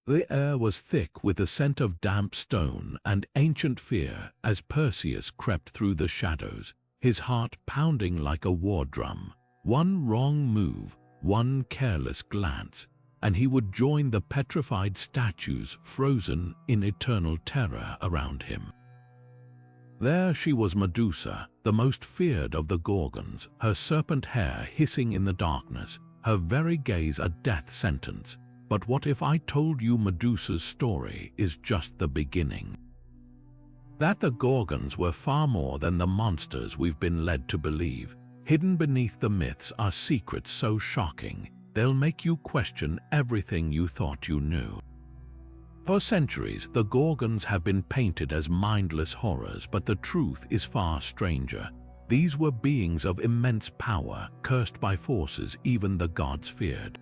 The air was thick with the scent of damp stone and ancient fear as Perseus crept through the shadows, his heart pounding like a war drum. One wrong move, one careless glance, and he would join the petrified statues frozen in eternal terror around him. There she was, Medusa, the most feared of the Gorgons, her serpent hair hissing in the darkness, her very gaze a death sentence. But what if I told you Medusa's story is just the beginning? That the Gorgons were far more than the monsters we've been led to believe. Hidden beneath the myths are secrets so shocking, they'll make you question everything you thought you knew. For centuries, the Gorgons have been painted as mindless horrors, but the truth is far stranger. These were beings of immense power, cursed by forces even the gods feared.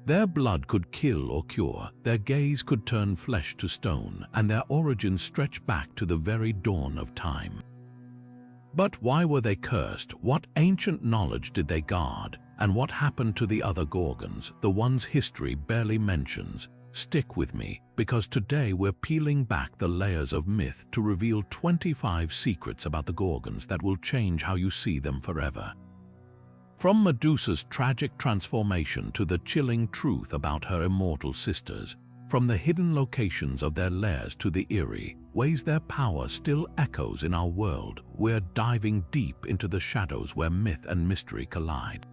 Their blood could kill or cure, their gaze could turn flesh to stone, and their origins stretch back to the very dawn of time. But why were they cursed? What ancient knowledge did they guard? And what happened to the other Gorgons, the ones history barely mentions? Stick with me, because today we're peeling back the layers of myth to reveal 25 secrets about the Gorgons that will change how you see them forever. From Medusa's tragic transformation to the chilling truth about her immortal sisters, from the hidden locations of their lairs to the eerie ways their power still echoes in our world, we're diving deep into the shadows where myth and mystery collide.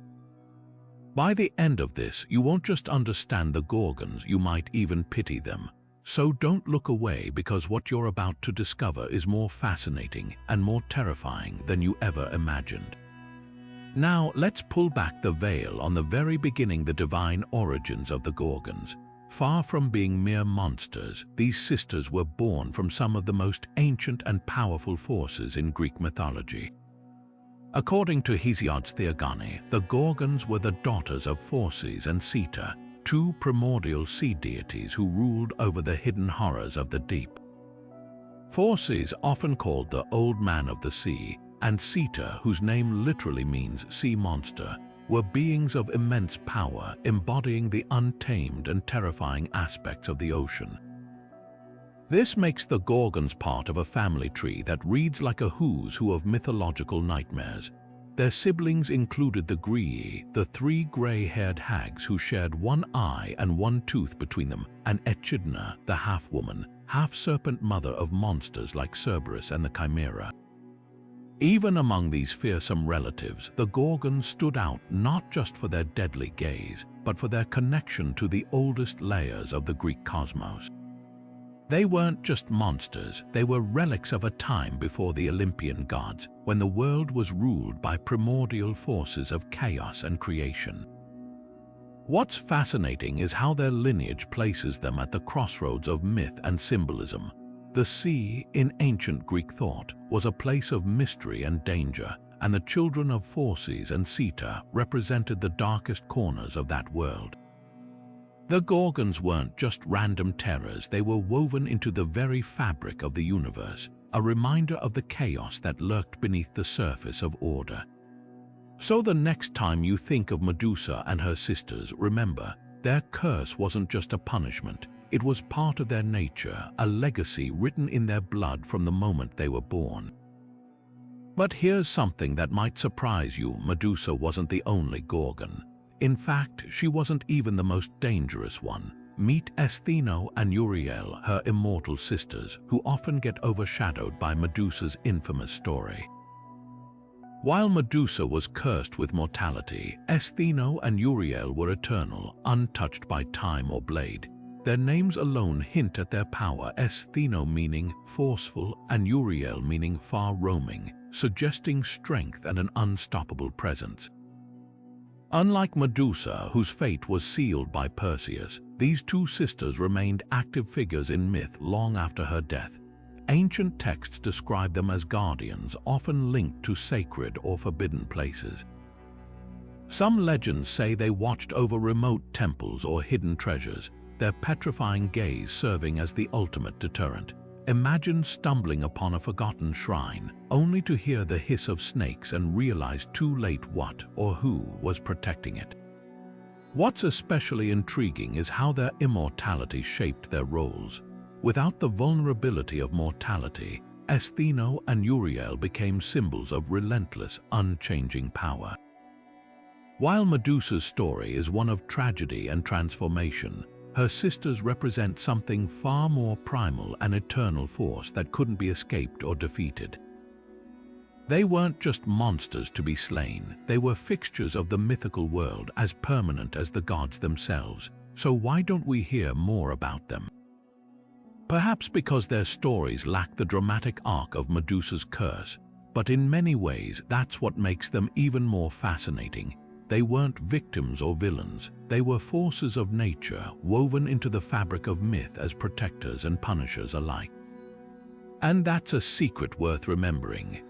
By the end of this, you won't just understand the Gorgons, you might even pity them. So don't look away, because what you're about to discover is more fascinating and more terrifying than you ever imagined. Now, let's pull back the veil on the very beginning, the divine origins of the Gorgons. Far from being mere monsters, these sisters were born from some of the most ancient and powerful forces in Greek mythology. According to Hesiod's Theogony, the Gorgons were the daughters of Phorcys and Ceto, two primordial sea deities who ruled over the hidden horrors of the deep. Phorcys, often called the Old Man of the Sea, and Ceto, whose name literally means sea monster, were beings of immense power, embodying the untamed and terrifying aspects of the ocean. This makes the Gorgons part of a family tree that reads like a who's who of mythological nightmares. Their siblings included the Grii, the three grey-haired hags who shared one eye and one tooth between them, and Echidna, the half-woman, half-serpent mother of monsters like Cerberus and the Chimera. Even among these fearsome relatives, the Gorgons stood out not just for their deadly gaze, but for their connection to the oldest layers of the Greek cosmos. They weren't just monsters, they were relics of a time before the Olympian gods, when the world was ruled by primordial forces of chaos and creation. What's fascinating is how their lineage places them at the crossroads of myth and symbolism. The sea, in ancient Greek thought, was a place of mystery and danger, and the children of Phorcys and Ceto represented the darkest corners of that world. The Gorgons weren't just random terrors, they were woven into the very fabric of the universe, a reminder of the chaos that lurked beneath the surface of order. So the next time you think of Medusa and her sisters, remember, their curse wasn't just a punishment. It was part of their nature, a legacy written in their blood from the moment they were born. But here's something that might surprise you. Medusa wasn't the only Gorgon. In fact, she wasn't even the most dangerous one. Meet Stheno and Euryale, her immortal sisters, who often get overshadowed by Medusa's infamous story. While Medusa was cursed with mortality, Stheno and Euryale were eternal, untouched by time or blade. Their names alone hint at their power, Stheno meaning forceful and Euryale meaning far-roaming, suggesting strength and an unstoppable presence. Unlike Medusa, whose fate was sealed by Perseus, these two sisters remained active figures in myth long after her death. Ancient texts describe them as guardians, often linked to sacred or forbidden places. Some legends say they watched over remote temples or hidden treasures, their petrifying gaze serving as the ultimate deterrent. Imagine stumbling upon a forgotten shrine, only to hear the hiss of snakes and realize too late what or who was protecting it. What's especially intriguing is how their immortality shaped their roles. Without the vulnerability of mortality, Stheno and Euryale became symbols of relentless, unchanging power. While Medusa's story is one of tragedy and transformation, her sisters represent something far more primal, an eternal force that couldn't be escaped or defeated. They weren't just monsters to be slain, they were fixtures of the mythical world, as permanent as the gods themselves. So why don't we hear more about them? Perhaps because their stories lack the dramatic arc of Medusa's curse, but in many ways that's what makes them even more fascinating. They weren't victims or villains, they were forces of nature woven into the fabric of myth as protectors and punishers alike. And that's a secret worth remembering.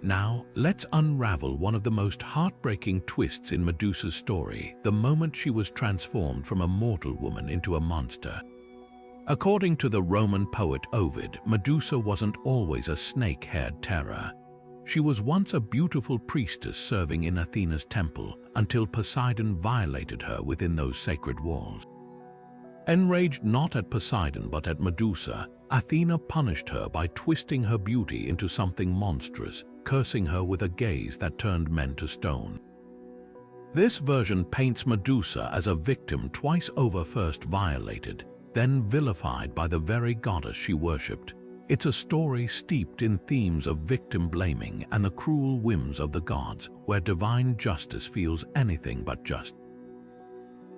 Now, let's unravel one of the most heartbreaking twists in Medusa's story, the moment she was transformed from a mortal woman into a monster. According to the Roman poet Ovid, Medusa wasn't always a snake-haired terror. She was once a beautiful priestess serving in Athena's temple until Poseidon violated her within those sacred walls. Enraged not at Poseidon but at Medusa, Athena punished her by twisting her beauty into something monstrous, cursing her with a gaze that turned men to stone. This version paints Medusa as a victim twice over, first violated, then vilified by the very goddess she worshipped. It's a story steeped in themes of victim blaming and the cruel whims of the gods, where divine justice feels anything but just.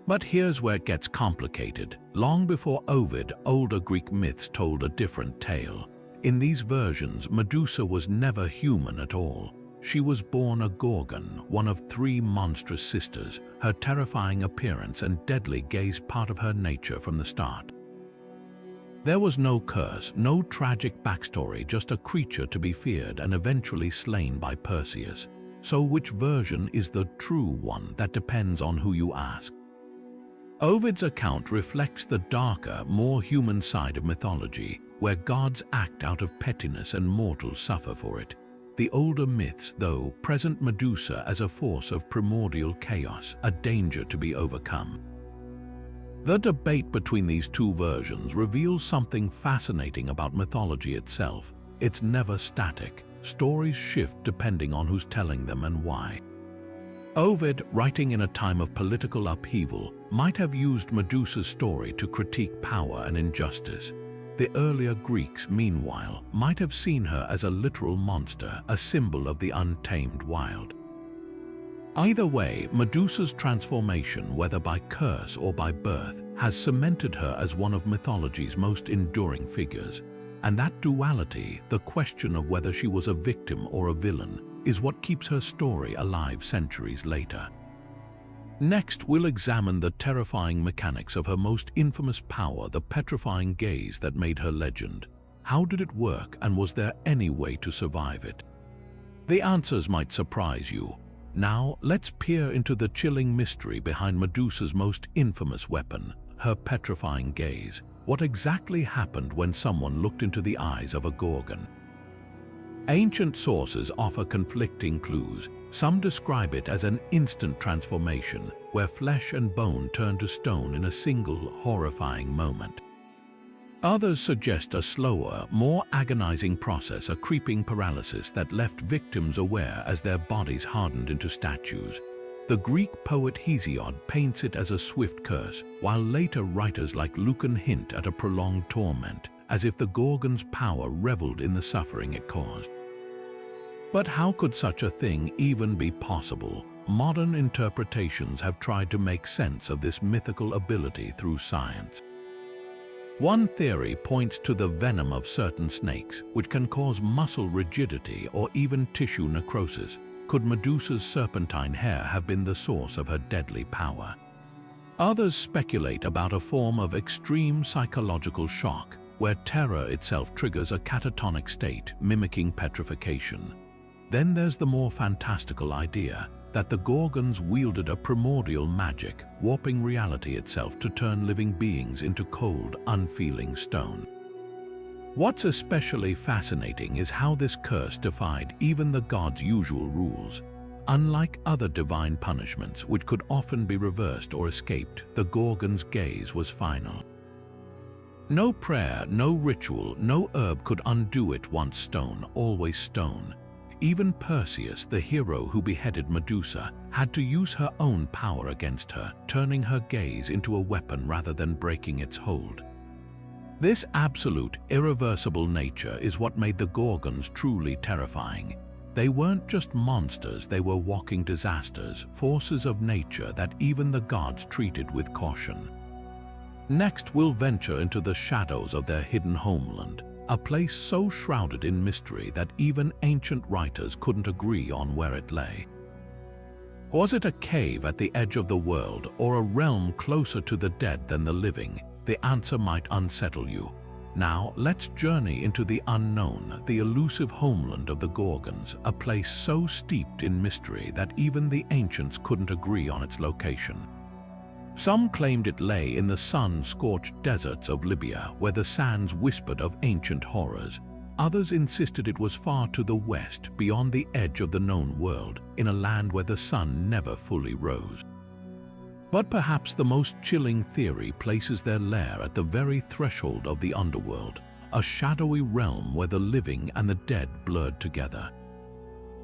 But here's where it gets complicated. Long before Ovid, older Greek myths told a different tale. In these versions, Medusa was never human at all. She was born a Gorgon, one of 3 monstrous sisters. Her terrifying appearance and deadly gaze part of her nature from the start. There was no curse, no tragic backstory, just a creature to be feared and eventually slain by Perseus. So which version is the true one? That depends on who you ask. Ovid's account reflects the darker, more human side of mythology, where gods act out of pettiness and mortals suffer for it. The older myths, though, present Medusa as a force of primordial chaos, a danger to be overcome. The debate between these two versions reveals something fascinating about mythology itself. It's never static. Stories shift depending on who's telling them and why. Ovid, writing in a time of political upheaval, might have used Medusa's story to critique power and injustice. The earlier Greeks, meanwhile, might have seen her as a literal monster, a symbol of the untamed wild. Either way, Medusa's transformation, whether by curse or by birth, has cemented her as one of mythology's most enduring figures. And that duality, the question of whether she was a victim or a villain, is what keeps her story alive centuries later. Next, we'll examine the terrifying mechanics of her most infamous power, the petrifying gaze that made her legend. How did it work, and was there any way to survive it? The answers might surprise you. Now, let's peer into the chilling mystery behind Medusa's most infamous weapon, her petrifying gaze. What exactly happened when someone looked into the eyes of a Gorgon? Ancient sources offer conflicting clues. Some describe it as an instant transformation, where flesh and bone turn to stone in a single, horrifying moment. Others suggest a slower, more agonizing process, a creeping paralysis that left victims aware as their bodies hardened into statues. The Greek poet Hesiod paints it as a swift curse, while later writers like Lucan hint at a prolonged torment, as if the Gorgon's power reveled in the suffering it caused. But how could such a thing even be possible? Modern interpretations have tried to make sense of this mythical ability through science. One theory points to the venom of certain snakes, which can cause muscle rigidity or even tissue necrosis. Could Medusa's serpentine hair have been the source of her deadly power? Others speculate about a form of extreme psychological shock, where terror itself triggers a catatonic state, mimicking petrification. Then there's the more fantastical idea that the Gorgons wielded a primordial magic, warping reality itself to turn living beings into cold, unfeeling stone. What's especially fascinating is how this curse defied even the gods' usual rules. Unlike other divine punishments, which could often be reversed or escaped, the Gorgon's gaze was final. No prayer, no ritual, no herb could undo it. Once stone, always stone. Even Perseus, the hero who beheaded Medusa, had to use her own power against her, turning her gaze into a weapon rather than breaking its hold. This absolute, irreversible nature is what made the Gorgons truly terrifying. They weren't just monsters, they were walking disasters, forces of nature that even the gods treated with caution. Next, we'll venture into the shadows of their hidden homeland, a place so shrouded in mystery that even ancient writers couldn't agree on where it lay. Was it a cave at the edge of the world, or a realm closer to the dead than the living? The answer might unsettle you. Now, let's journey into the unknown, the elusive homeland of the Gorgons, a place so steeped in mystery that even the ancients couldn't agree on its location. Some claimed it lay in the sun-scorched deserts of Libya, where the sands whispered of ancient horrors. Others insisted it was far to the west, beyond the edge of the known world, in a land where the sun never fully rose. But perhaps the most chilling theory places their lair at the very threshold of the underworld, a shadowy realm where the living and the dead blurred together.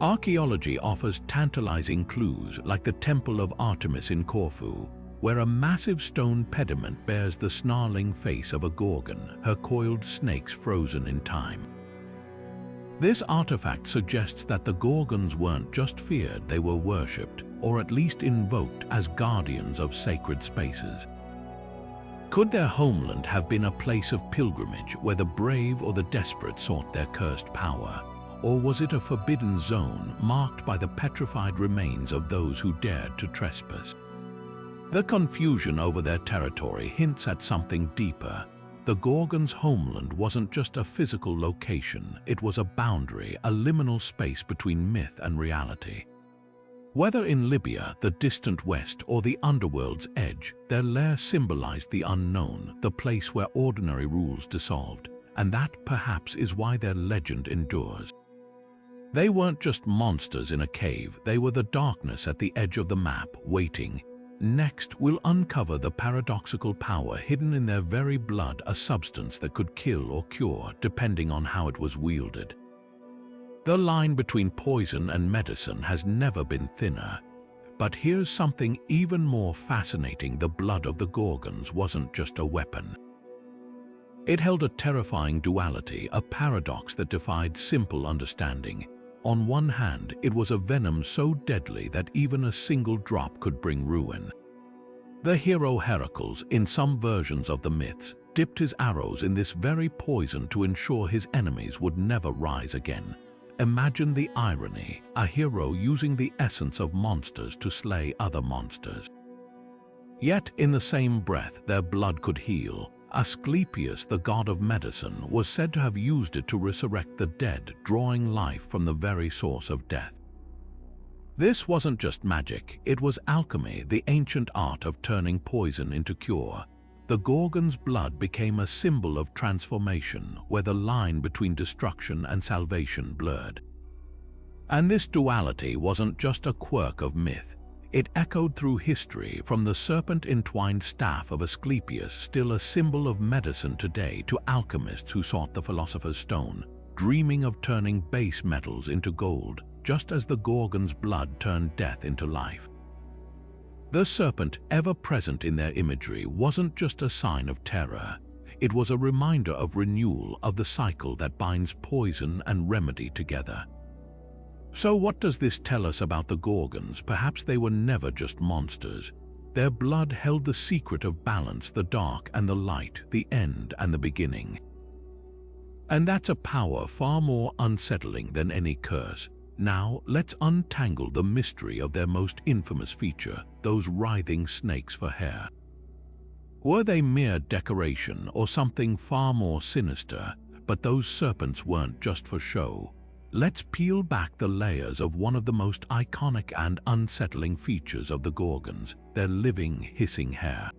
Archaeology offers tantalizing clues, like the Temple of Artemis in Corfu, where a massive stone pediment bears the snarling face of a Gorgon, her coiled snakes frozen in time. This artifact suggests that the Gorgons weren't just feared, they were worshipped, or at least invoked as guardians of sacred spaces. Could their homeland have been a place of pilgrimage where the brave or the desperate sought their cursed power? Or was it a forbidden zone marked by the petrified remains of those who dared to trespass? The confusion over their territory hints at something deeper. The Gorgons' homeland wasn't just a physical location, it was a boundary, a liminal space between myth and reality. Whether in Libya, the distant west, or the underworld's edge, their lair symbolized the unknown, the place where ordinary rules dissolved, and that perhaps is why their legend endures. They weren't just monsters in a cave, they were the darkness at the edge of the map, waiting. Next, we'll uncover the paradoxical power hidden in their very blood, a substance that could kill or cure, depending on how it was wielded. The line between poison and medicine has never been thinner. But here's something even more fascinating: the blood of the Gorgons wasn't just a weapon. It held a terrifying duality, a paradox that defied simple understanding. On one hand, it was a venom so deadly that even a single drop could bring ruin. The hero Heracles, in some versions of the myths, dipped his arrows in this very poison to ensure his enemies would never rise again. Imagine the irony, a hero using the essence of monsters to slay other monsters. Yet, in the same breath, their blood could heal. Asclepius, the god of medicine, was said to have used it to resurrect the dead, drawing life from the very source of death. This wasn't just magic, it was alchemy, the ancient art of turning poison into cure. The Gorgon's blood became a symbol of transformation, where the line between destruction and salvation blurred. And this duality wasn't just a quirk of myth. It echoed through history, from the serpent-entwined staff of Asclepius, still a symbol of medicine today, to alchemists who sought the philosopher's stone, dreaming of turning base metals into gold, just as the Gorgon's blood turned death into life. The serpent, ever present in their imagery, wasn't just a sign of terror. It was a reminder of renewal, of the cycle that binds poison and remedy together. So what does this tell us about the Gorgons? Perhaps they were never just monsters. Their blood held the secret of balance, the dark and the light, the end and the beginning. And that's a power far more unsettling than any curse. Now, let's untangle the mystery of their most infamous feature, those writhing snakes for hair. Were they mere decoration or something far more sinister? But those serpents weren't just for show. Let's peel back the layers of one of the most iconic and unsettling features of the Gorgons, their living, hissing hair.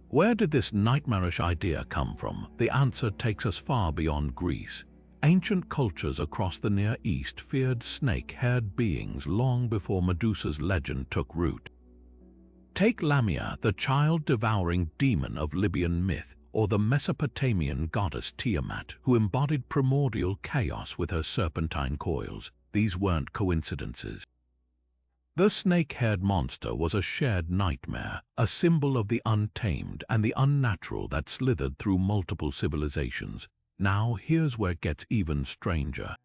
Where did this nightmarish idea come from? The answer takes us far beyond Greece. Ancient cultures across the Near East feared snake-haired beings long before Medusa's legend took root. Take Lamia, the child-devouring demon of Libyan myth, or the Mesopotamian goddess Tiamat, who embodied primordial chaos with her serpentine coils. These weren't coincidences. The snake-haired monster was a shared nightmare, a symbol of the untamed and the unnatural that slithered through multiple civilizations. Now, here's where it gets even stranger.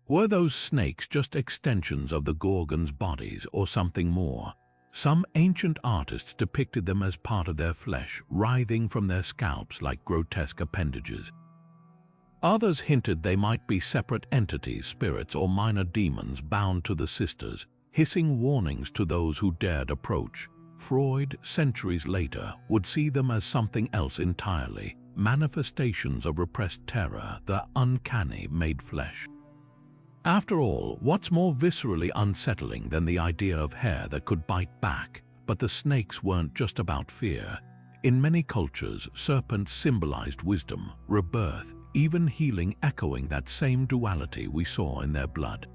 Were those snakes just extensions of the Gorgons' bodies or something more? Some ancient artists depicted them as part of their flesh, writhing from their scalps like grotesque appendages. Others hinted they might be separate entities, spirits, or minor demons bound to the sisters, hissing warnings to those who dared approach. Freud, centuries later, would see them as something else entirely, manifestations of repressed terror, the uncanny made flesh. After all, what's more viscerally unsettling than the idea of hair that could bite back? But the snakes weren't just about fear. In many cultures, serpents symbolized wisdom, rebirth, even healing, echoing that same duality we saw in their blood.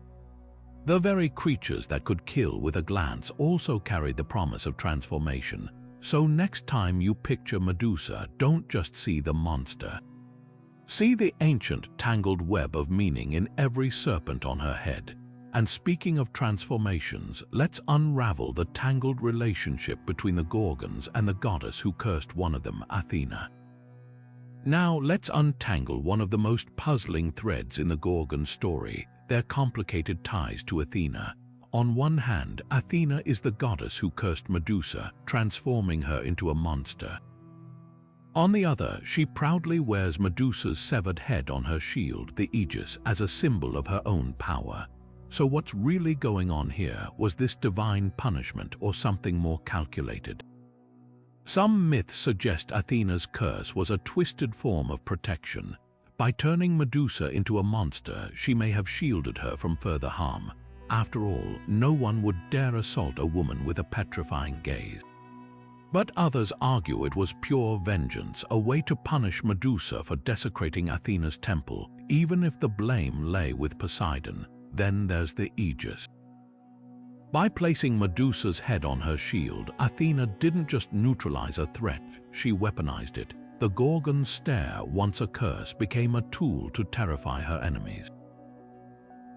The very creatures that could kill with a glance also carried the promise of transformation. So next time you picture Medusa, don't just see the monster. See the ancient, tangled web of meaning in every serpent on her head. And speaking of transformations, let's unravel the tangled relationship between the Gorgons and the goddess who cursed one of them, Athena. Now let's untangle one of the most puzzling threads in the Gorgon story, their complicated ties to Athena. On one hand, Athena is the goddess who cursed Medusa, transforming her into a monster. On the other, she proudly wears Medusa's severed head on her shield, the Aegis, as a symbol of her own power. So what's really going on here? Was this divine punishment or something more calculated? Some myths suggest Athena's curse was a twisted form of protection. By turning Medusa into a monster, she may have shielded her from further harm. After all, no one would dare assault a woman with a petrifying gaze. But others argue it was pure vengeance, a way to punish Medusa for desecrating Athena's temple, even if the blame lay with Poseidon. Then there's the Aegis. By placing Medusa's head on her shield, Athena didn't just neutralize a threat, she weaponized it. The Gorgon's stare, once a curse, became a tool to terrify her enemies.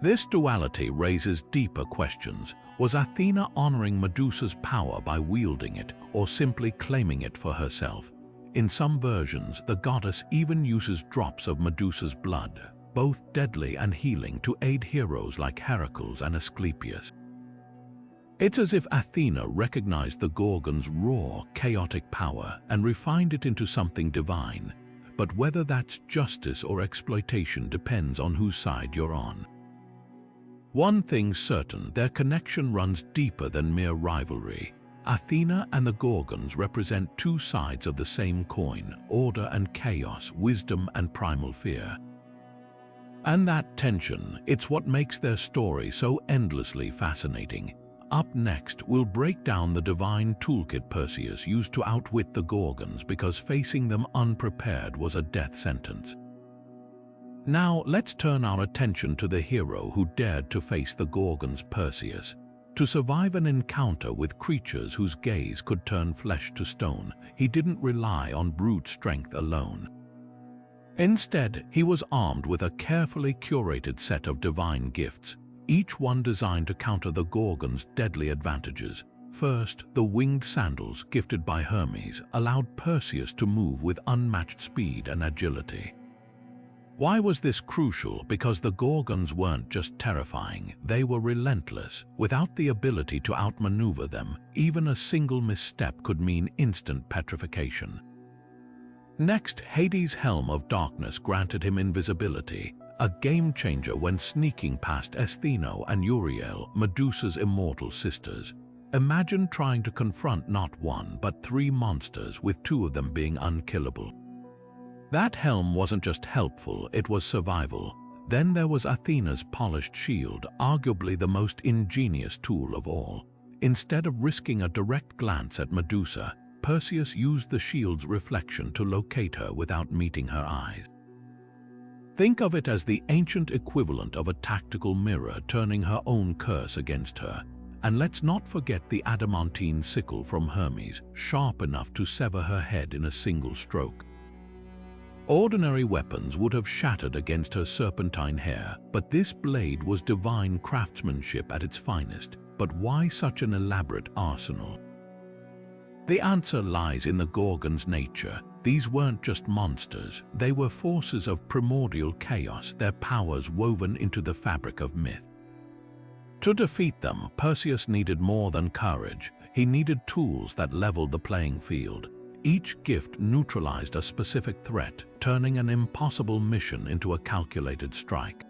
This duality raises deeper questions. Was Athena honoring Medusa's power by wielding it, or simply claiming it for herself? In some versions, the goddess even uses drops of Medusa's blood, both deadly and healing, to aid heroes like Heracles and Asclepius. It's as if Athena recognized the Gorgon's raw, chaotic power and refined it into something divine. But whether that's justice or exploitation depends on whose side you're on. One thing's certain, their connection runs deeper than mere rivalry. Athena and the Gorgons represent two sides of the same coin, order and chaos, wisdom and primal fear. And that tension, it's what makes their story so endlessly fascinating. Up next, we'll break down the divine toolkit Perseus used to outwit the Gorgons because facing them unprepared was a death sentence. Now, let's turn our attention to the hero who dared to face the Gorgons, Perseus. To survive an encounter with creatures whose gaze could turn flesh to stone, he didn't rely on brute strength alone. Instead, he was armed with a carefully curated set of divine gifts, each one designed to counter the Gorgon's deadly advantages. First, the winged sandals gifted by Hermes allowed Perseus to move with unmatched speed and agility. Why was this crucial? Because the Gorgons weren't just terrifying, they were relentless. Without the ability to outmaneuver them, even a single misstep could mean instant petrification. Next, Hades' Helm of Darkness granted him invisibility, a game-changer when sneaking past Stheno and Euryale, Medusa's immortal sisters. Imagine trying to confront not one but three monsters, with two of them being unkillable. That helm wasn't just helpful, it was survival. Then there was Athena's polished shield, arguably the most ingenious tool of all. Instead of risking a direct glance at Medusa, Perseus used the shield's reflection to locate her without meeting her eyes. Think of it as the ancient equivalent of a tactical mirror turning her own curse against her. And let's not forget the adamantine sickle from Hermes, sharp enough to sever her head in a single stroke. Ordinary weapons would have shattered against her serpentine hair, but this blade was divine craftsmanship at its finest. But why such an elaborate arsenal? The answer lies in the Gorgons' nature. These weren't just monsters, they were forces of primordial chaos, their powers woven into the fabric of myth. To defeat them, Perseus needed more than courage. He needed tools that leveled the playing field. Each gift neutralized a specific threat, turning an impossible mission into a calculated strike.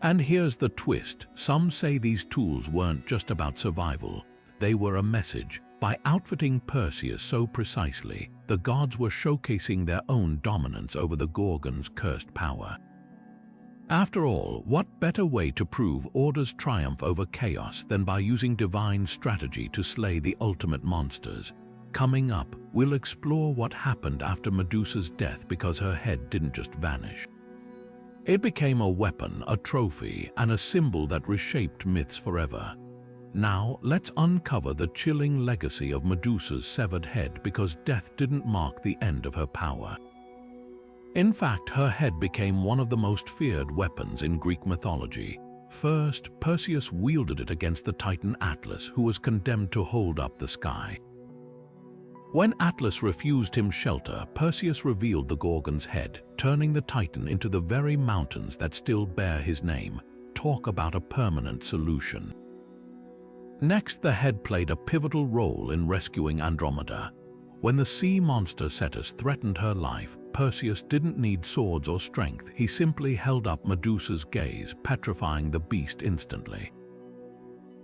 And here's the twist. Some say these tools weren't just about survival. They were a message. By outfitting Perseus so precisely, the gods were showcasing their own dominance over the Gorgons' cursed power. After all, what better way to prove order's triumph over chaos than by using divine strategy to slay the ultimate monsters? Coming up, we'll explore what happened after Medusa's death, because her head didn't just vanish. It became a weapon, a trophy, and a symbol that reshaped myths forever. Now, let's uncover the chilling legacy of Medusa's severed head, because death didn't mark the end of her power. In fact, her head became one of the most feared weapons in Greek mythology. First, Perseus wielded it against the Titan Atlas, who was condemned to hold up the sky. When Atlas refused him shelter, Perseus revealed the Gorgon's head, turning the Titan into the very mountains that still bear his name. Talk about a permanent solution. Next, the head played a pivotal role in rescuing Andromeda. When the sea monster Cetus threatened her life, Perseus didn't need swords or strength. He simply held up Medusa's gaze, petrifying the beast instantly.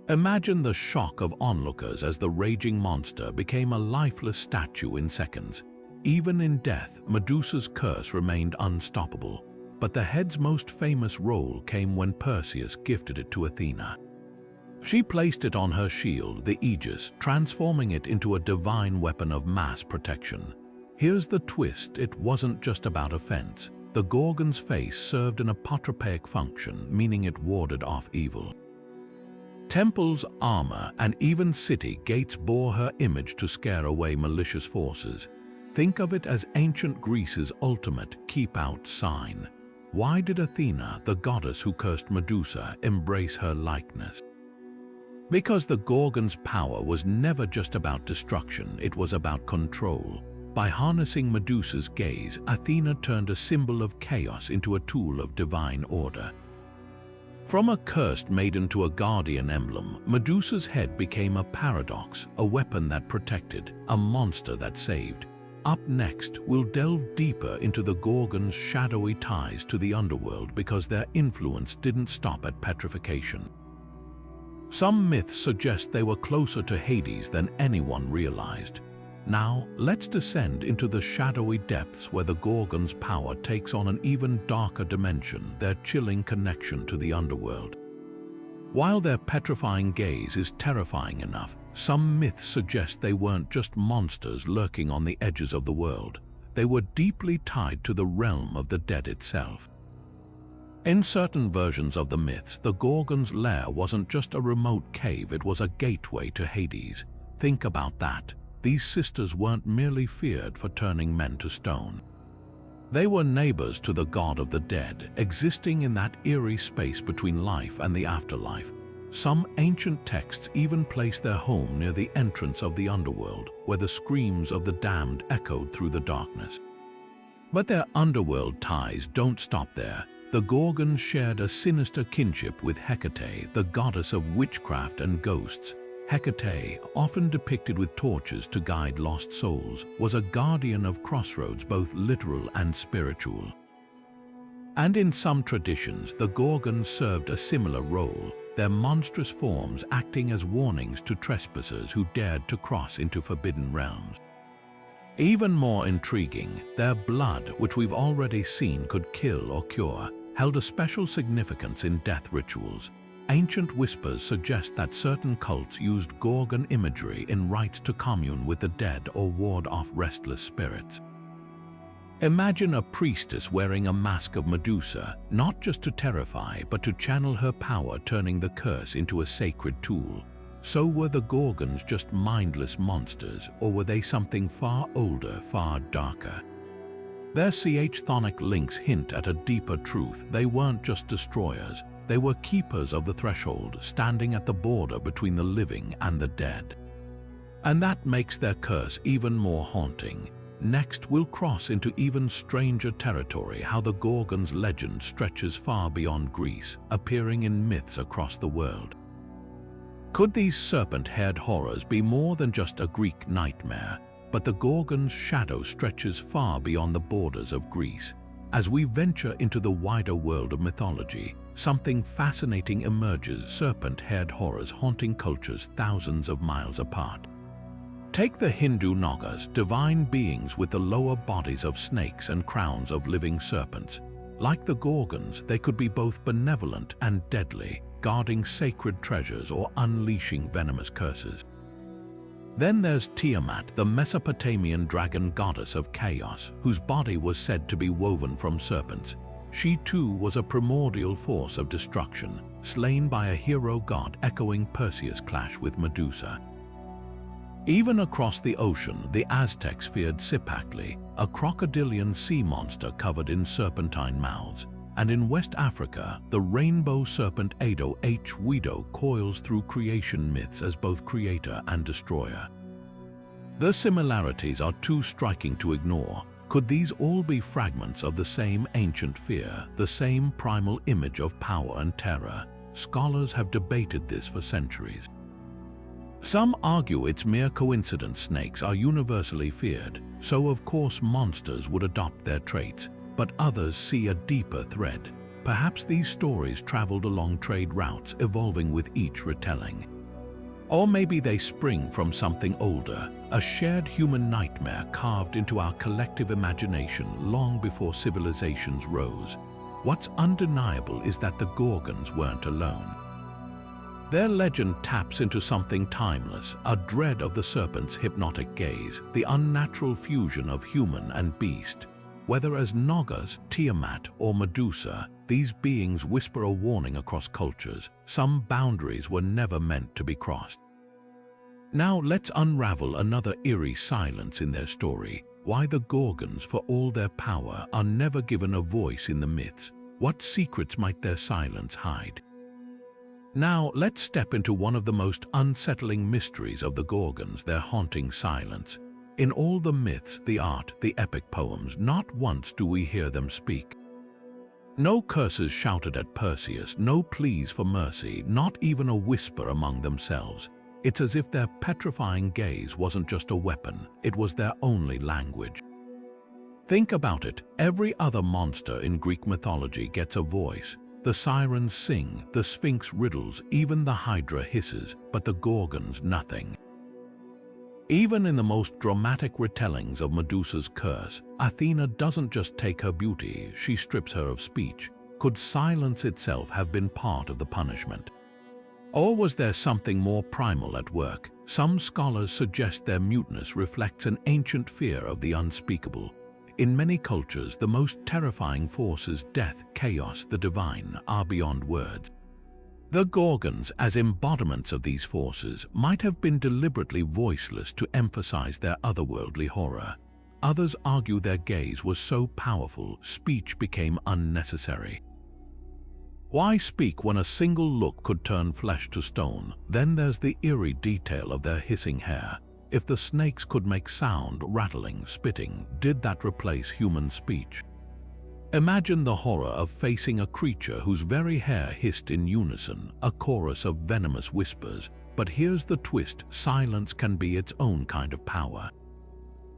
Imagine the shock of onlookers as the raging monster became a lifeless statue in seconds. Even in death, Medusa's curse remained unstoppable. But the head's most famous role came when Perseus gifted it to Athena. She placed it on her shield, the Aegis, transforming it into a divine weapon of mass protection. Here's the twist: it wasn't just about offense. The Gorgon's face served an apotropaic function, meaning it warded off evil. Temples, armor, and even city gates bore her image to scare away malicious forces. Think of it as ancient Greece's ultimate keep-out sign. Why did Athena, the goddess who cursed Medusa, embrace her likeness? Because the Gorgon's power was never just about destruction, it was about control. By harnessing Medusa's gaze, Athena turned a symbol of chaos into a tool of divine order. From a cursed maiden to a guardian emblem, Medusa's head became a paradox, a weapon that protected, a monster that saved. Up next, we'll delve deeper into the Gorgons' shadowy ties to the underworld, because their influence didn't stop at petrification. Some myths suggest they were closer to Hades than anyone realized. Now, let's descend into the shadowy depths where the Gorgons' power takes on an even darker dimension, their chilling connection to the underworld. While their petrifying gaze is terrifying enough, some myths suggest they weren't just monsters lurking on the edges of the world. They were deeply tied to the realm of the dead itself. In certain versions of the myths, the Gorgon's lair wasn't just a remote cave, it was a gateway to Hades. Think about that. These sisters weren't merely feared for turning men to stone. They were neighbors to the god of the dead, existing in that eerie space between life and the afterlife. Some ancient texts even place their home near the entrance of the underworld, where the screams of the damned echoed through the darkness. But their underworld ties don't stop there. The Gorgons shared a sinister kinship with Hecate, the goddess of witchcraft and ghosts. Hecate, often depicted with torches to guide lost souls, was a guardian of crossroads, both literal and spiritual. And in some traditions, the Gorgons served a similar role, their monstrous forms acting as warnings to trespassers who dared to cross into forbidden realms. Even more intriguing, their blood, which we've already seen could kill or cure, held a special significance in death rituals. Ancient whispers suggest that certain cults used Gorgon imagery in rites to commune with the dead or ward off restless spirits. Imagine a priestess wearing a mask of Medusa, not just to terrify, but to channel her power, turning the curse into a sacred tool. So were the Gorgons just mindless monsters, or were they something far older, far darker? Their chthonic links hint at a deeper truth. They weren't just destroyers, they were keepers of the threshold, standing at the border between the living and the dead. And that makes their curse even more haunting. Next, we'll cross into even stranger territory, how the Gorgons' legend stretches far beyond Greece, appearing in myths across the world. Could these serpent-haired horrors be more than just a Greek nightmare? But the Gorgon's shadow stretches far beyond the borders of Greece. As we venture into the wider world of mythology, something fascinating emerges: serpent-haired horrors haunting cultures thousands of miles apart. Take the Hindu Nagas, divine beings with the lower bodies of snakes and crowns of living serpents. Like the Gorgons, they could be both benevolent and deadly, guarding sacred treasures or unleashing venomous curses. Then there's Tiamat, the Mesopotamian dragon goddess of chaos, whose body was said to be woven from serpents. She too was a primordial force of destruction, slain by a hero god, echoing Perseus' clash with Medusa. Even across the ocean, the Aztecs feared Cipactli, a crocodilian sea monster covered in serpentine mouths. And in West Africa, the rainbow serpent Ado H. Wido coils through creation myths as both creator and destroyer. The similarities are too striking to ignore. Could these all be fragments of the same ancient fear, the same primal image of power and terror? Scholars have debated this for centuries. Some argue it's mere coincidence. Snakes are universally feared, so of course monsters would adopt their traits. But others see a deeper thread. Perhaps these stories traveled along trade routes, evolving with each retelling. Or maybe they spring from something older, a shared human nightmare carved into our collective imagination long before civilizations rose. What's undeniable is that the Gorgons weren't alone. Their legend taps into something timeless, a dread of the serpent's hypnotic gaze, the unnatural fusion of human and beast. Whether as Nagas, Tiamat, or Medusa, these beings whisper a warning across cultures. Some boundaries were never meant to be crossed. Now let's unravel another eerie silence in their story. Why the Gorgons, for all their power, are never given a voice in the myths. What secrets might their silence hide? Now let's step into one of the most unsettling mysteries of the Gorgons, their haunting silence. In all the myths, the art, the epic poems, not once do we hear them speak. No curses shouted at Perseus, no pleas for mercy, not even a whisper among themselves. It's as if their petrifying gaze wasn't just a weapon, it was their only language. Think about it, every other monster in Greek mythology gets a voice. The sirens sing, the Sphinx riddles, even the Hydra hisses, but the Gorgons nothing. Even in the most dramatic retellings of Medusa's curse, Athena doesn't just take her beauty, she strips her of speech. Could silence itself have been part of the punishment? Or was there something more primal at work? Some scholars suggest their muteness reflects an ancient fear of the unspeakable. In many cultures, the most terrifying forces, death, chaos, the divine, are beyond words. The Gorgons, as embodiments of these forces, might have been deliberately voiceless to emphasize their otherworldly horror. Others argue their gaze was so powerful, speech became unnecessary. Why speak when a single look could turn flesh to stone? Then there's the eerie detail of their hissing hair. If the snakes could make sound, rattling, spitting, did that replace human speech? Imagine the horror of facing a creature whose very hair hissed in unison, a chorus of venomous whispers. But here's the twist: silence can be its own kind of power.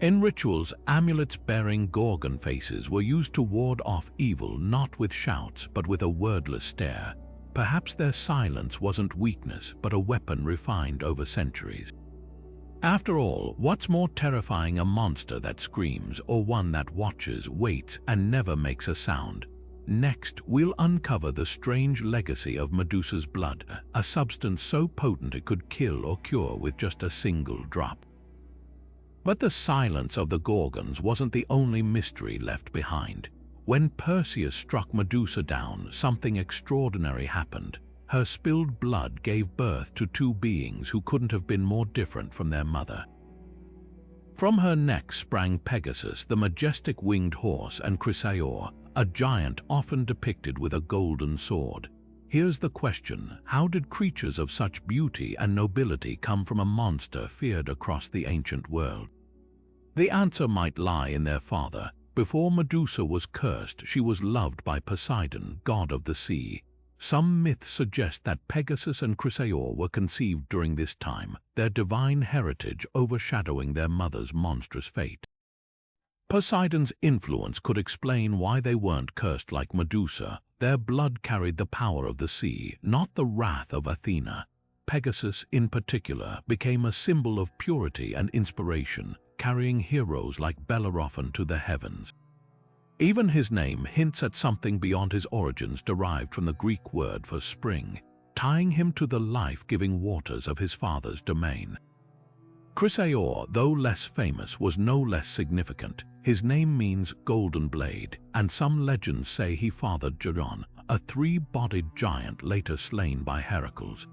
In rituals, amulets bearing Gorgon faces were used to ward off evil, not with shouts, but with a wordless stare. Perhaps their silence wasn't weakness, but a weapon refined over centuries. After all, what's more terrifying, a monster that screams or one that watches, waits, and never makes a sound? Next, we'll uncover the strange legacy of Medusa's blood, a substance so potent it could kill or cure with just a single drop. But the silence of the Gorgons wasn't the only mystery left behind. When Perseus struck Medusa down, something extraordinary happened. Her spilled blood gave birth to two beings who couldn't have been more different from their mother. From her neck sprang Pegasus, the majestic winged horse, and Chrysaor, a giant often depicted with a golden sword. Here's the question: how did creatures of such beauty and nobility come from a monster feared across the ancient world? The answer might lie in their father. Before Medusa was cursed, she was loved by Poseidon, god of the sea. Some myths suggest that Pegasus and Chrysaor were conceived during this time, their divine heritage overshadowing their mother's monstrous fate. Poseidon's influence could explain why they weren't cursed like Medusa. Their blood carried the power of the sea, not the wrath of Athena. Pegasus, in particular, became a symbol of purity and inspiration, carrying heroes like Bellerophon to the heavens. Even his name hints at something beyond his origins derived from the Greek word for spring, tying him to the life-giving waters of his father's domain. Chrysaor, though less famous, was no less significant. His name means golden blade, and some legends say he fathered Gorgon, a three-bodied giant later slain by Heracles.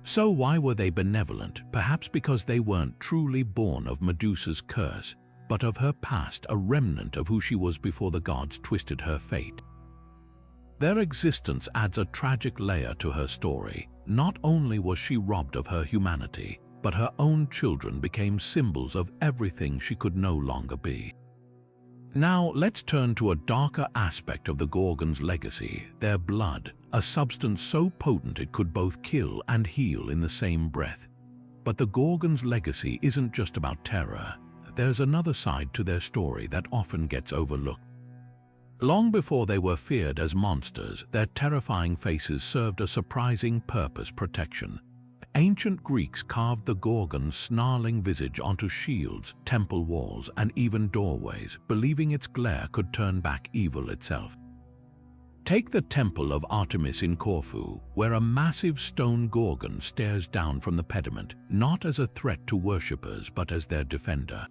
So why were they benevolent? Perhaps because they weren't truly born of Medusa's curse, but of her past, a remnant of who she was before the gods twisted her fate. Their existence adds a tragic layer to her story. Not only was she robbed of her humanity, but her own children became symbols of everything she could no longer be. Now let's turn to a darker aspect of the Gorgons' legacy: their blood, a substance so potent it could both kill and heal in the same breath. But the Gorgons' legacy isn't just about terror. There's another side to their story that often gets overlooked. Long before they were feared as monsters, their terrifying faces served a surprising purpose: protection. Ancient Greeks carved the Gorgon's snarling visage onto shields, temple walls, and even doorways, believing its glare could turn back evil itself. Take the Temple of Artemis in Corfu, where a massive stone Gorgon stares down from the pediment, not as a threat to worshippers but as their defender.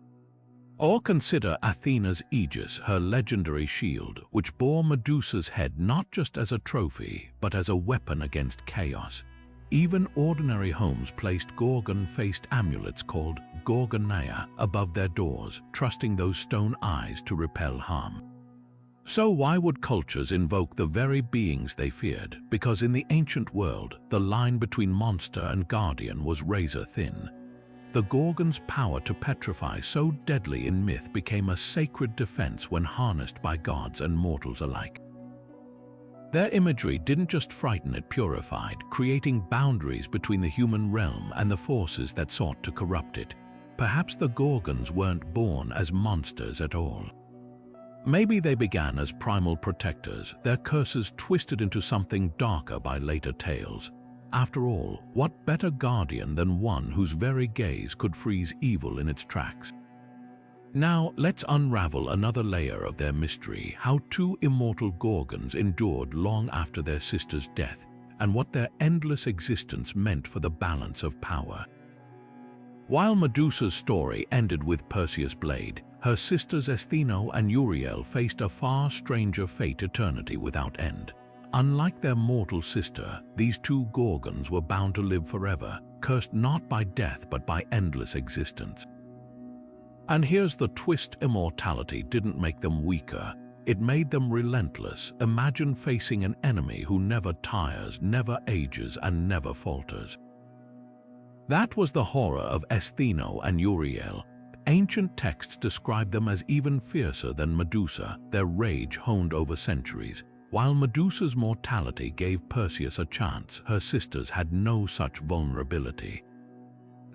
Or consider Athena's Aegis, her legendary shield, which bore Medusa's head not just as a trophy, but as a weapon against chaos. Even ordinary homes placed Gorgon-faced amulets called Gorgonaea above their doors, trusting those stone eyes to repel harm. So why would cultures invoke the very beings they feared? Because in the ancient world, the line between monster and guardian was razor-thin. The Gorgon's power to petrify, so deadly in myth, became a sacred defense when harnessed by gods and mortals alike. Their imagery didn't just frighten, it purified, creating boundaries between the human realm and the forces that sought to corrupt it. Perhaps the Gorgons weren't born as monsters at all. Maybe they began as primal protectors, their curses twisted into something darker by later tales. After all, what better guardian than one whose very gaze could freeze evil in its tracks? Now, let's unravel another layer of their mystery: how two immortal Gorgons endured long after their sister's death, and what their endless existence meant for the balance of power. While Medusa's story ended with Perseus' blade, her sisters Stheno and Euryale faced a far stranger fate: eternity without end. Unlike their mortal sister, these two Gorgons were bound to live forever, cursed not by death but by endless existence. And here's the twist: immortality didn't make them weaker, it made them relentless. Imagine facing an enemy who never tires, never ages, and never falters. That was the horror of Stheno and Euryale. Ancient texts describe them as even fiercer than Medusa, their rage honed over centuries. While Medusa's mortality gave Perseus a chance, her sisters had no such vulnerability.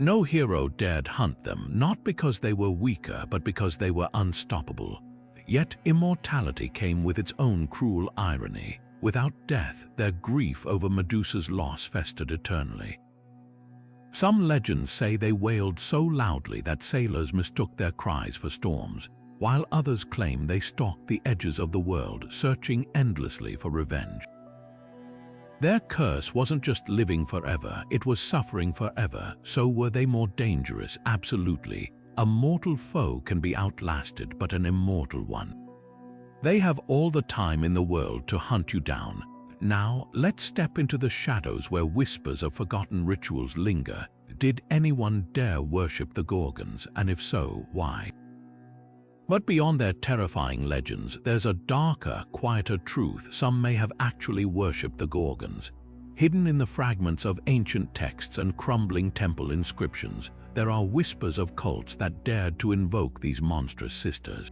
No hero dared hunt them, not because they were weaker, but because they were unstoppable. Yet immortality came with its own cruel irony. Without death, their grief over Medusa's loss festered eternally. Some legends say they wailed so loudly that sailors mistook their cries for storms, while others claim they stalked the edges of the world, searching endlessly for revenge. Their curse wasn't just living forever, it was suffering forever. So were they more dangerous? Absolutely. a mortal foe can be outlasted, but an immortal one. They have all the time in the world to hunt you down. Now, let's step into the shadows where whispers of forgotten rituals linger. Did anyone dare worship the Gorgons, and if so, why? But beyond their terrifying legends, there's a darker, quieter truth. Some may have actually worshipped the Gorgons. Hidden in the fragments of ancient texts and crumbling temple inscriptions, there are whispers of cults that dared to invoke these monstrous sisters.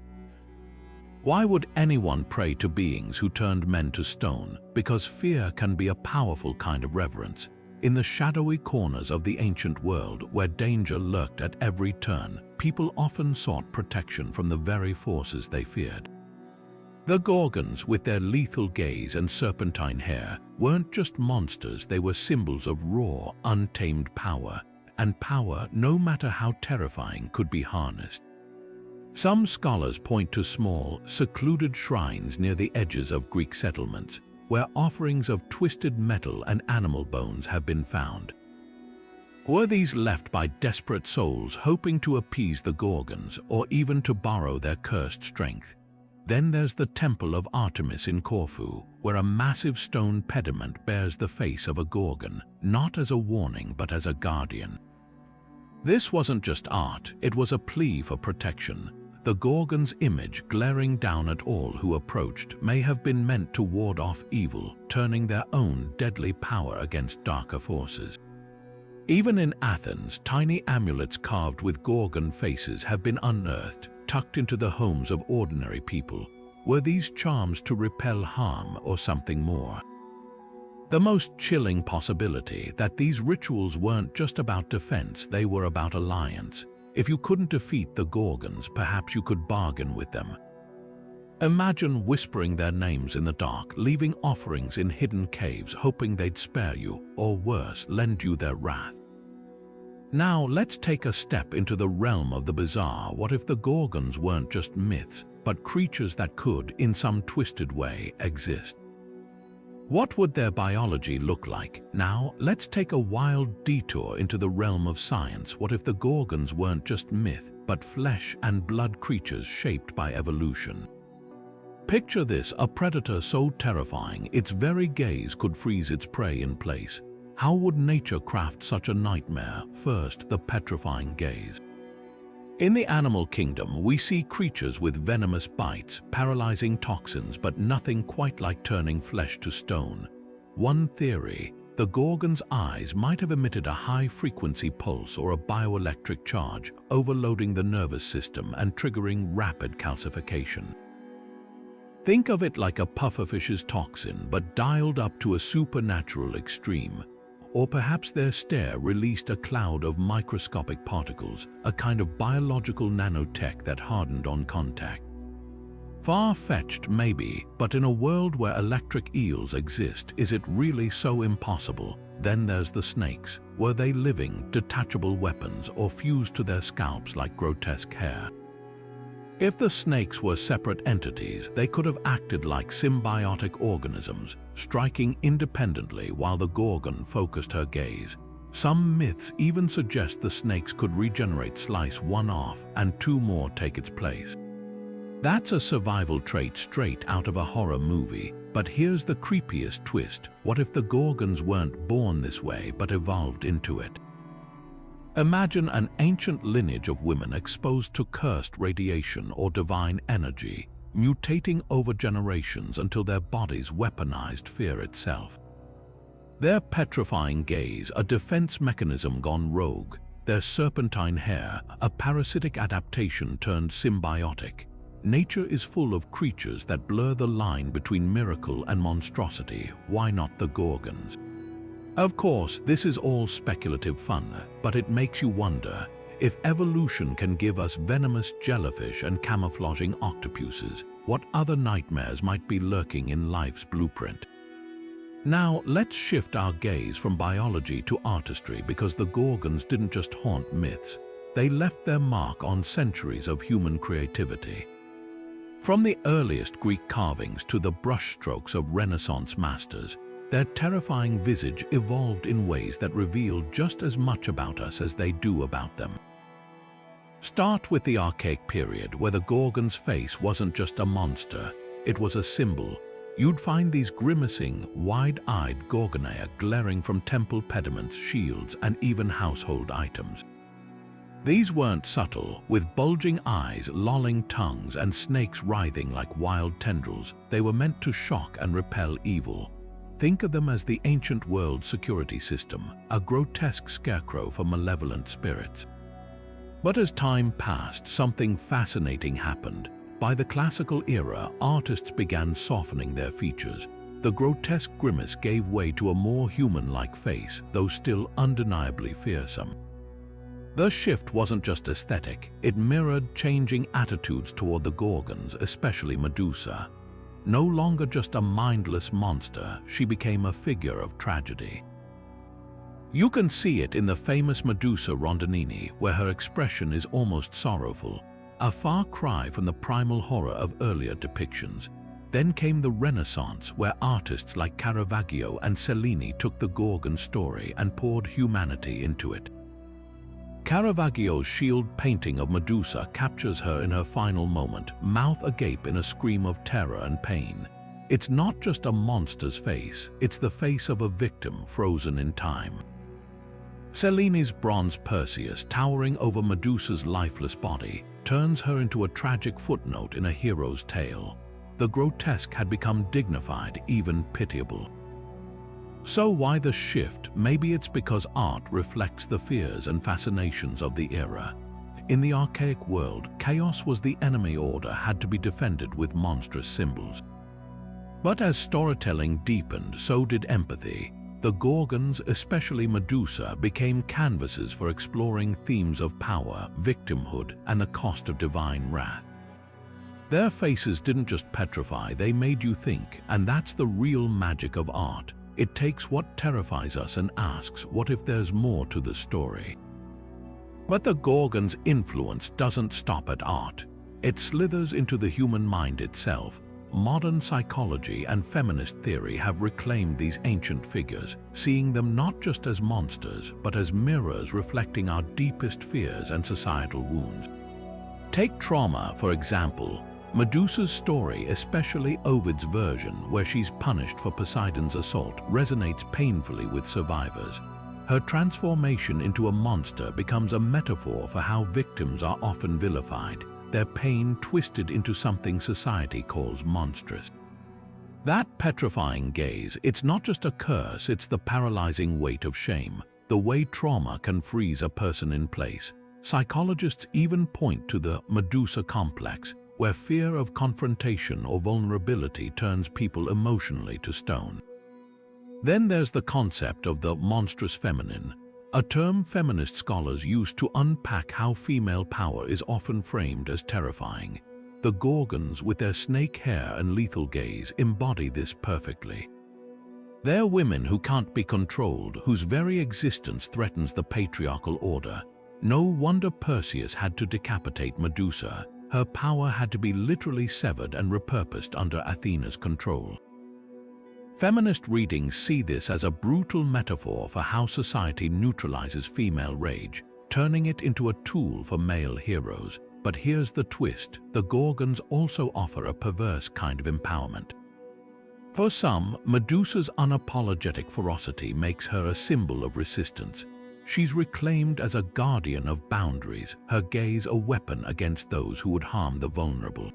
Why would anyone pray to beings who turned men to stone? Because fear can be a powerful kind of reverence. In the shadowy corners of the ancient world, where danger lurked at every turn, people often sought protection from the very forces they feared. The Gorgons, with their lethal gaze and serpentine hair, weren't just monsters. They were symbols of raw, untamed power, and power, no matter how terrifying, could be harnessed. Some scholars point to small, secluded shrines near the edges of Greek settlements, where offerings of twisted metal and animal bones have been found. Were these left by desperate souls hoping to appease the Gorgons, or even to borrow their cursed strength? Then there's the Temple of Artemis in Corfu, where a massive stone pediment bears the face of a Gorgon, not as a warning but as a guardian. This wasn't just art, it was a plea for protection. The Gorgon's image, glaring down at all who approached, may have been meant to ward off evil, turning their own deadly power against darker forces. Even in Athens, tiny amulets carved with Gorgon faces have been unearthed, tucked into the homes of ordinary people. Were these charms to repel harm or something more? The most chilling possibility that these rituals weren't just about defense, they were about alliance. If you couldn't defeat the Gorgons, perhaps you could bargain with them. Imagine whispering their names in the dark, leaving offerings in hidden caves, hoping they'd spare you, or worse, lend you their wrath. Now let's take a step into the realm of the bizarre. What if the Gorgons weren't just myths, but creatures that could, in some twisted way, exist? What would their biology look like? Now, let's take a wild detour into the realm of science. What if the Gorgons weren't just myth, but flesh and blood creatures shaped by evolution? Picture this, a predator so terrifying, its very gaze could freeze its prey in place. How would nature craft such a nightmare? First, the petrifying gaze. In the animal kingdom, we see creatures with venomous bites, paralyzing toxins, but nothing quite like turning flesh to stone. One theory, the Gorgon's eyes might have emitted a high-frequency pulse or a bioelectric charge, overloading the nervous system and triggering rapid calcification. Think of it like a pufferfish's toxin, but dialed up to a supernatural extreme. Or perhaps their stare released a cloud of microscopic particles, a kind of biological nanotech that hardened on contact. Far-fetched maybe, but in a world where electric eels exist, is it really so impossible? Then there's the snakes. Were they living, detachable weapons or fused to their scalps like grotesque hair? If the snakes were separate entities, they could have acted like symbiotic organisms, striking independently while the Gorgon focused her gaze. Some myths even suggest the snakes could regenerate, slice one off, and two more take its place. That's a survival trait straight out of a horror movie. But here's the creepiest twist. What if the Gorgons weren't born this way but evolved into it? Imagine an ancient lineage of women exposed to cursed radiation or divine energy, mutating over generations until their bodies weaponized fear itself. Their petrifying gaze, a defense mechanism gone rogue. Their serpentine hair, a parasitic adaptation turned symbiotic. Nature is full of creatures that blur the line between miracle and monstrosity. Why not the Gorgons? Of course, this is all speculative fun, but it makes you wonder, if evolution can give us venomous jellyfish and camouflaging octopuses, what other nightmares might be lurking in life's blueprint? Now, let's shift our gaze from biology to artistry, because the Gorgons didn't just haunt myths, they left their mark on centuries of human creativity. From the earliest Greek carvings to the brushstrokes of Renaissance masters, their terrifying visage evolved in ways that reveal just as much about us as they do about them. Start with the Archaic period, where the Gorgon's face wasn't just a monster, it was a symbol. You'd find these grimacing, wide-eyed Gorgonae glaring from temple pediments, shields, and even household items. These weren't subtle, with bulging eyes, lolling tongues, and snakes writhing like wild tendrils. They were meant to shock and repel evil. Think of them as the ancient world's security system, a grotesque scarecrow for malevolent spirits. But as time passed, something fascinating happened. By the classical era, artists began softening their features. The grotesque grimace gave way to a more human-like face, though still undeniably fearsome. The shift wasn't just aesthetic, it mirrored changing attitudes toward the Gorgons, especially Medusa. No longer just a mindless monster, she became a figure of tragedy. You can see it in the famous Medusa Rondinini, where her expression is almost sorrowful, a far cry from the primal horror of earlier depictions. Then came the Renaissance, where artists like Caravaggio and Cellini took the Gorgon story and poured humanity into it. Caravaggio's shield painting of Medusa captures her in her final moment, mouth agape in a scream of terror and pain. It's not just a monster's face, it's the face of a victim frozen in time. Cellini's bronze Perseus, towering over Medusa's lifeless body, turns her into a tragic footnote in a hero's tale. The grotesque had become dignified, even pitiable. So why the shift? Maybe it's because art reflects the fears and fascinations of the era. In the archaic world, chaos was the enemy, order had to be defended with monstrous symbols. But as storytelling deepened, so did empathy. The Gorgons, especially Medusa, became canvases for exploring themes of power, victimhood, and the cost of divine wrath. Their faces didn't just petrify, they made you think, and that's the real magic of art. It takes what terrifies us and asks, what if there's more to the story? But the Gorgon's influence doesn't stop at art. It slithers into the human mind itself. Modern psychology and feminist theory have reclaimed these ancient figures, seeing them not just as monsters, but as mirrors reflecting our deepest fears and societal wounds. Take trauma, for example. Medusa's story, especially Ovid's version, where she's punished for Poseidon's assault, resonates painfully with survivors. Her transformation into a monster becomes a metaphor for how victims are often vilified, their pain twisted into something society calls monstrous. That petrifying gaze, it's not just a curse, it's the paralyzing weight of shame, the way trauma can freeze a person in place. Psychologists even point to the Medusa complex, where fear of confrontation or vulnerability turns people emotionally to stone. Then there's the concept of the monstrous feminine, a term feminist scholars use to unpack how female power is often framed as terrifying. The Gorgons, with their snake hair and lethal gaze, embody this perfectly. They're women who can't be controlled, whose very existence threatens the patriarchal order. No wonder Perseus had to decapitate Medusa. Her power had to be literally severed and repurposed under Athena's control. Feminist readings see this as a brutal metaphor for how society neutralizes female rage, turning it into a tool for male heroes. But here's the twist: the Gorgons also offer a perverse kind of empowerment. For some, Medusa's unapologetic ferocity makes her a symbol of resistance. She's reclaimed as a guardian of boundaries, her gaze a weapon against those who would harm the vulnerable.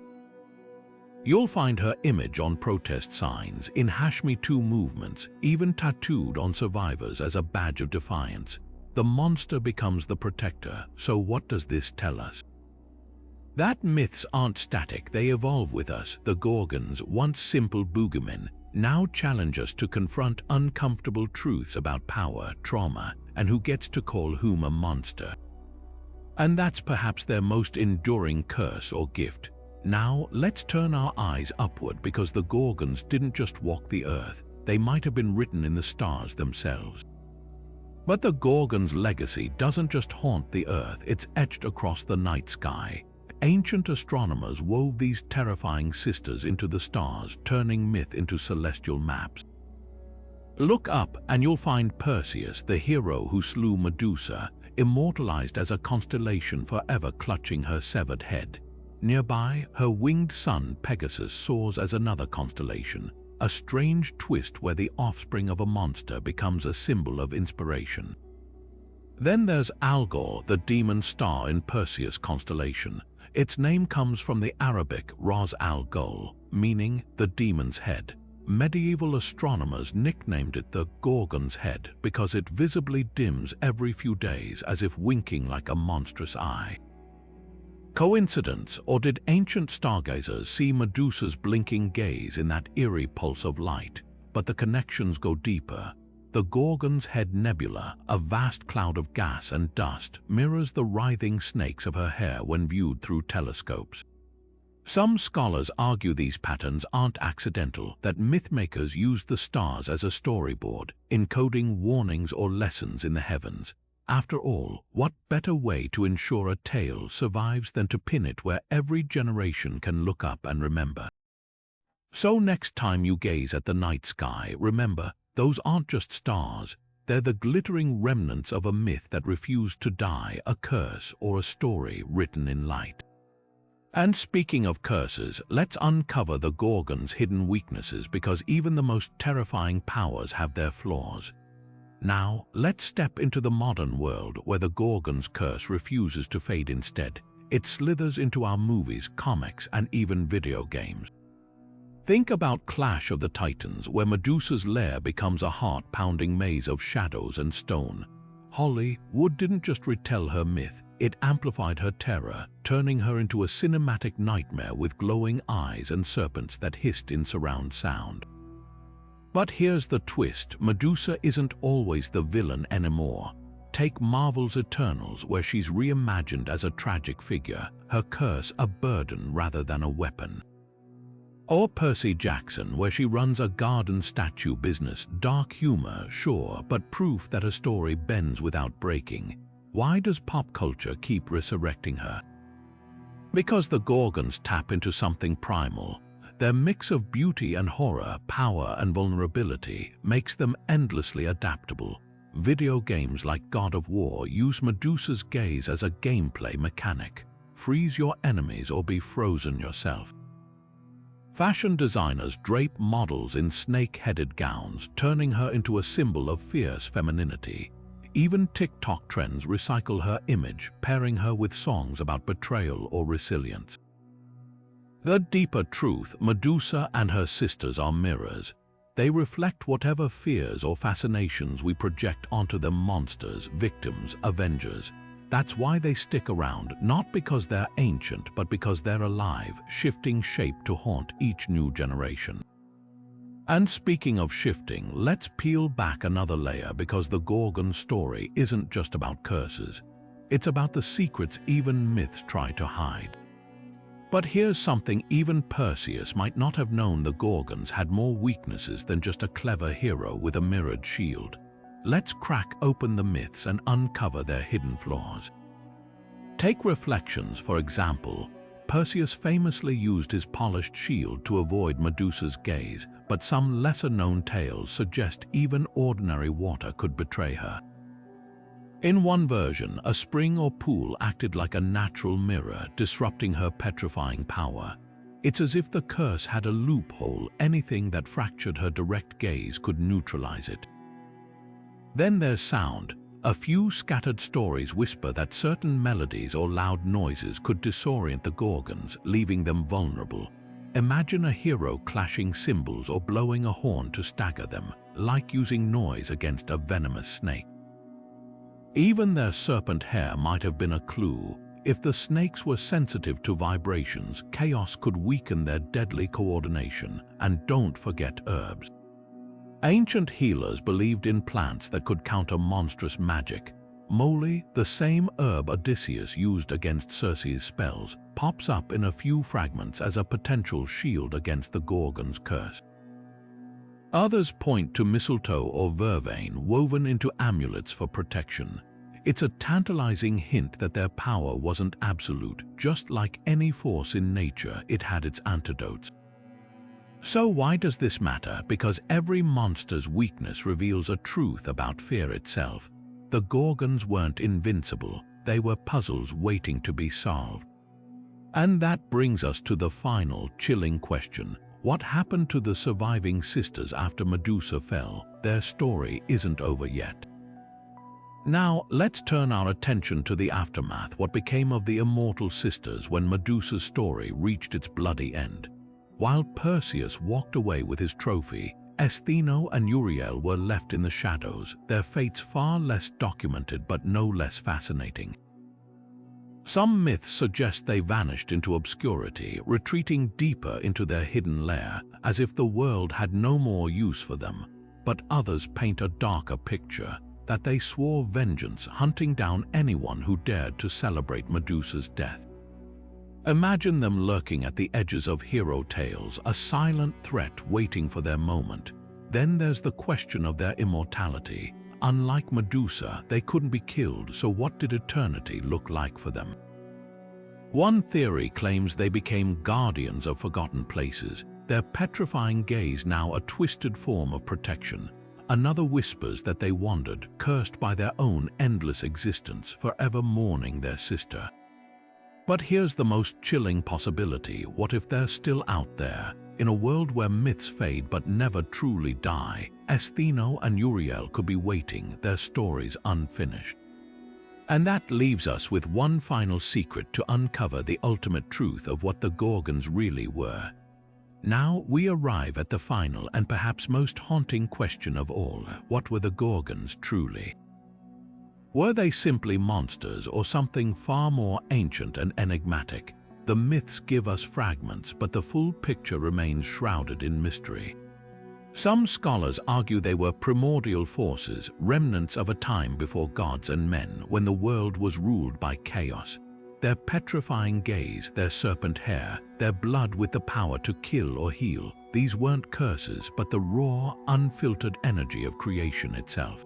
You'll find her image on protest signs, in #MeToo movements, even tattooed on survivors as a badge of defiance. The monster becomes the protector, so what does this tell us? That myths aren't static, they evolve with us. The Gorgons, once simple boogeymen, now challenge us to confront uncomfortable truths about power, trauma, and who gets to call whom a monster. And that's perhaps their most enduring curse or gift. Now, let's turn our eyes upward, because the Gorgons didn't just walk the earth, they might have been written in the stars themselves. But the Gorgon's legacy doesn't just haunt the earth, it's etched across the night sky. Ancient astronomers wove these terrifying sisters into the stars, turning myth into celestial maps. Look up and you'll find Perseus, the hero who slew Medusa, immortalized as a constellation forever clutching her severed head. Nearby, her winged son Pegasus soars as another constellation, a strange twist where the offspring of a monster becomes a symbol of inspiration. Then there's Algol, the demon star in Perseus' constellation. Its name comes from the Arabic Ras al-Ghul, meaning the demon's head. Medieval astronomers nicknamed it the Gorgon's head because it visibly dims every few days as if winking like a monstrous eye. Coincidence, or did ancient stargazers see Medusa's blinking gaze in that eerie pulse of light? But the connections go deeper. The Gorgon's head nebula, a vast cloud of gas and dust, mirrors the writhing snakes of her hair when viewed through telescopes. Some scholars argue these patterns aren't accidental, that mythmakers used the stars as a storyboard, encoding warnings or lessons in the heavens. After all, what better way to ensure a tale survives than to pin it where every generation can look up and remember? So next time you gaze at the night sky, remember, those aren't just stars. They're the glittering remnants of a myth that refused to die, a curse or a story written in light. And speaking of curses, let's uncover the Gorgon's hidden weaknesses, because even the most terrifying powers have their flaws. Now, let's step into the modern world where the Gorgon's curse refuses to fade. Instead, it slithers into our movies, comics, and even video games. Think about Clash of the Titans, where Medusa's lair becomes a heart-pounding maze of shadows and stone. Hollywood didn't just retell her myth, it amplified her terror, turning her into a cinematic nightmare with glowing eyes and serpents that hissed in surround sound. But here's the twist: Medusa isn't always the villain anymore. Take Marvel's Eternals, where she's reimagined as a tragic figure, her curse a burden rather than a weapon. Or Percy Jackson, where she runs a garden statue business, dark humor, sure, but proof that a story bends without breaking. Why does pop culture keep resurrecting her? Because the Gorgons tap into something primal. Their mix of beauty and horror, power and vulnerability, makes them endlessly adaptable. Video games like God of War use Medusa's gaze as a gameplay mechanic. Freeze your enemies or be frozen yourself. Fashion designers drape models in snake-headed gowns, turning her into a symbol of fierce femininity. Even TikTok trends recycle her image, pairing her with songs about betrayal or resilience. The deeper truth: Medusa and her sisters are mirrors. They reflect whatever fears or fascinations we project onto them: monsters, victims, avengers. That's why they stick around, not because they're ancient, but because they're alive, shifting shape to haunt each new generation. And speaking of shifting, let's peel back another layer, because the Gorgon story isn't just about curses. It's about the secrets even myths try to hide. But here's something even Perseus might not have known: the Gorgons had more weaknesses than just a clever hero with a mirrored shield. Let's crack open the myths and uncover their hidden flaws. Take Reflections, for example. Perseus famously used his polished shield to avoid Medusa's gaze, but some lesser-known tales suggest even ordinary water could betray her. In one version, a spring or pool acted like a natural mirror, disrupting her petrifying power. It's as if the curse had a loophole: anything that fractured her direct gaze could neutralize it. Then there's sound. A few scattered stories whisper that certain melodies or loud noises could disorient the Gorgons, leaving them vulnerable. Imagine a hero clashing cymbals or blowing a horn to stagger them, like using noise against a venomous snake. Even their serpent hair might have been a clue. If the snakes were sensitive to vibrations, chaos could weaken their deadly coordination. And don't forget herbs. Ancient healers believed in plants that could counter monstrous magic. Moly, the same herb Odysseus used against Circe's spells, pops up in a few fragments as a potential shield against the Gorgon's curse. Others point to mistletoe or vervain woven into amulets for protection. It's a tantalizing hint that their power wasn't absolute. Just like any force in nature, it had its antidotes. So why does this matter? Because every monster's weakness reveals a truth about fear itself. The Gorgons weren't invincible, they were puzzles waiting to be solved. And that brings us to the final, chilling question. What happened to the surviving sisters after Medusa fell? Their story isn't over yet. Now, let's turn our attention to the aftermath. What became of the immortal sisters when Medusa's story reached its bloody end? While Perseus walked away with his trophy, Stheno and Euryale were left in the shadows, their fates far less documented but no less fascinating. Some myths suggest they vanished into obscurity, retreating deeper into their hidden lair, as if the world had no more use for them. But others paint a darker picture, that they swore vengeance, hunting down anyone who dared to celebrate Medusa's death. Imagine them lurking at the edges of hero tales, a silent threat waiting for their moment. Then there's the question of their immortality. Unlike Medusa, they couldn't be killed, so what did eternity look like for them? One theory claims they became guardians of forgotten places, their petrifying gaze now a twisted form of protection. Another whispers that they wandered, cursed by their own endless existence, forever mourning their sister. But here's the most chilling possibility. What if they're still out there? In a world where myths fade but never truly die, Stheno and Euryale could be waiting, their stories unfinished. And that leaves us with one final secret to uncover the ultimate truth of what the Gorgons really were. Now we arrive at the final and perhaps most haunting question of all. What were the Gorgons truly? Were they simply monsters or something far more ancient and enigmatic? The myths give us fragments, but the full picture remains shrouded in mystery. Some scholars argue they were primordial forces, remnants of a time before gods and men, when the world was ruled by chaos. Their petrifying gaze, their serpent hair, their blood with the power to kill or heal, these weren't curses but the raw, unfiltered energy of creation itself.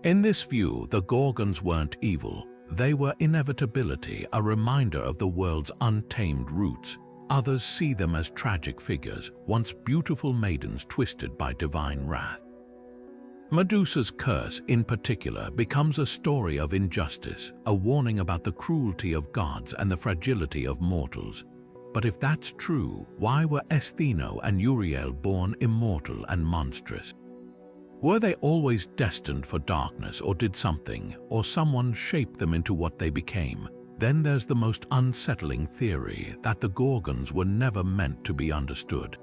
In this view, the Gorgons weren't evil. They were inevitability, a reminder of the world's untamed roots. Others see them as tragic figures, once beautiful maidens twisted by divine wrath. Medusa's curse, in particular, becomes a story of injustice, a warning about the cruelty of gods and the fragility of mortals. But if that's true, why were Stheno and Euryale born immortal and monstrous? Were they always destined for darkness, or did something or someone shape them into what they became? Then there's the most unsettling theory, that the Gorgons were never meant to be understood.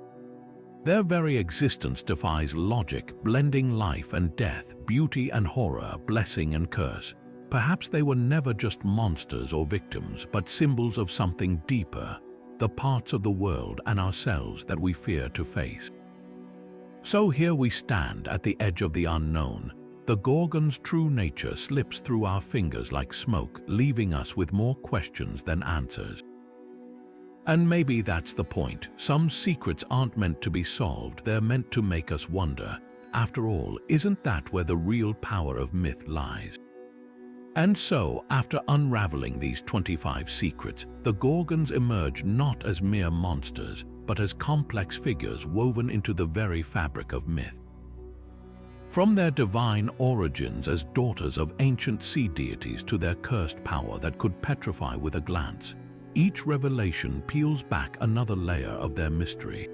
Their very existence defies logic, blending life and death, beauty and horror, blessing and curse. Perhaps they were never just monsters or victims, but symbols of something deeper, the parts of the world and ourselves that we fear to face. So here we stand at the edge of the unknown. The Gorgon's true nature slips through our fingers like smoke, leaving us with more questions than answers. And maybe that's the point. Some secrets aren't meant to be solved, they're meant to make us wonder. After all, isn't that where the real power of myth lies? And so, after unraveling these 25 secrets, the Gorgons emerge not as mere monsters, but as complex figures woven into the very fabric of myth. From their divine origins as daughters of ancient sea deities to their cursed power that could petrify with a glance, each revelation peels back another layer of their mystery.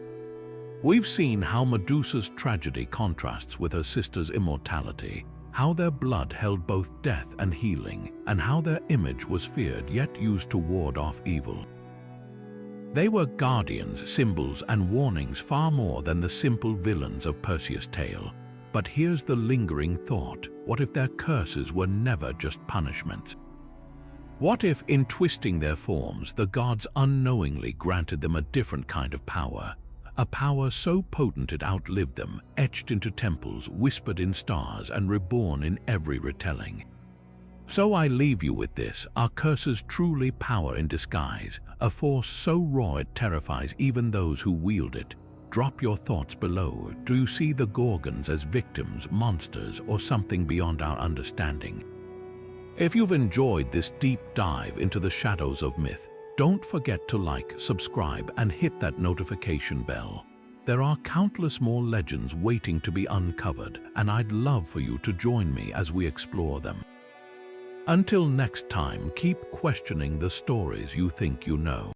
We've seen how Medusa's tragedy contrasts with her sister's immortality, how their blood held both death and healing, and how their image was feared yet used to ward off evil. They were guardians, symbols, and warnings far more than the simple villains of Perseus' tale. But here's the lingering thought: what if their curses were never just punishments? What if, in twisting their forms, the gods unknowingly granted them a different kind of power? A power so potent it outlived them, etched into temples, whispered in stars, and reborn in every retelling. So I leave you with this: are curses truly power in disguise, a force so raw it terrifies even those who wield it? Drop your thoughts below. Do you see the Gorgons as victims, monsters, or something beyond our understanding? If you've enjoyed this deep dive into the shadows of myth, don't forget to like, subscribe, and hit that notification bell. There are countless more legends waiting to be uncovered, and I'd love for you to join me as we explore them. Until next time, keep questioning the stories you think you know.